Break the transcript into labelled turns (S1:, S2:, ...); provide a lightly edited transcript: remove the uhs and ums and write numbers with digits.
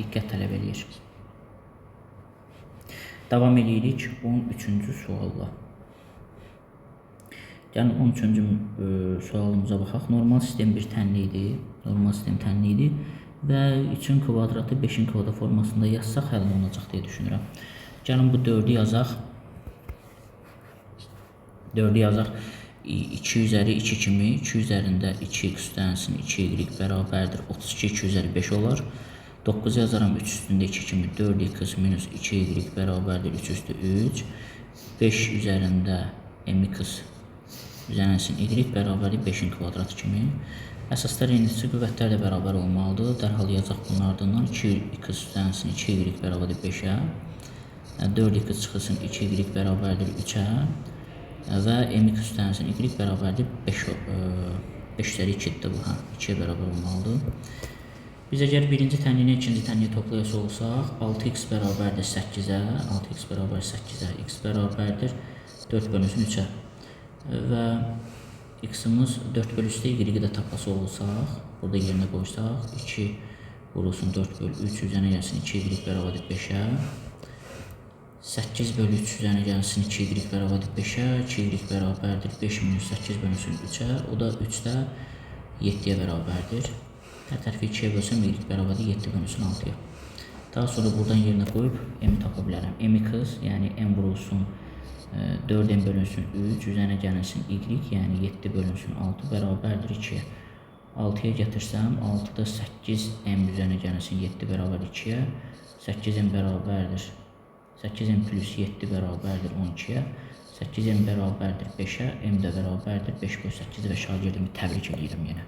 S1: diqqət tələb edir. Davam edirik 13-cü sualla. Yəni 13-cü sualımıza baxaq. Normal sistem bir tənli idi. Normal sistem tənli idi və 3-ün kvadratı 5-in kvadrat formasında yazsaq həll olunacaq deyə düşünürəm. Gəlin bu 4-ü yazaq. 4-ü yazaq 2 üzəri 2 kimi, 2 üzərində 2x üstənsin 2y bərabərdir 32, 2 üzəri 5 olar. 9 yazaram 3 üstündə 2 kimi 4x minus 2y bərabərdir 3 üstü 3. 5 üzərində mx üzənsin y bərabərdir 5-in kvadratı kimi. Əsaslar eynidirsə qüvvətlər də bərabər olmalıdır. Dərhal yazaq bunun ardından 2x üstənsin 2y bərabərdir 5-ə. 4x çıxılsın 2y bərabərdir 3-ə. Və mx üstənsin y bərabərdir 5 üzəri 2-dir bu. 2-yə bərabər olmalıdır. Biz əgər birinci tənliyi ikinci tənliyi toplayası olsaq 6x bərabərdir 8-ə. 6x bərabər 8-ə. X bərabərdir 4 bölünsün 3-ə. Və x-imiz 4 bölü 3-də y-i də tapası olsaq, burada yerinə qoysaq 2 vurulsun 4 bölü 3 üzərinə gəlsin 2y bərabərdir 5-ə. 8 bölü 3 üzərinə gəlsin 2y bərabərdir 5-ə. 2y bərabərdir 5 minus 8 bölünsün 3-ə. O da 3-də 7-yə bərabərdir. Hər tərəfi 2-yə bölsəm y bərabərdir 7 bölünsün 6-ya. Daha sonra buradan yerinə qoyub m tapa bilərəm. mx, yəni m vurulsun 4m bölünsün 3, üzərinə gəlinsin y, yəni 7 bölünsün 6 bərabərdir 2-yə. 6-ya gətirsəm, 6-da 8m üzərinə gəlinsin 7 bərabərdir 2-yə. 8m bərabərdir 8m plus 7 bərabərdir 12-yə. 8m bərabərdir 5-ə, m də bərabərdir 5 bölü 8 və şagirdimi təbrik edirəm yenə.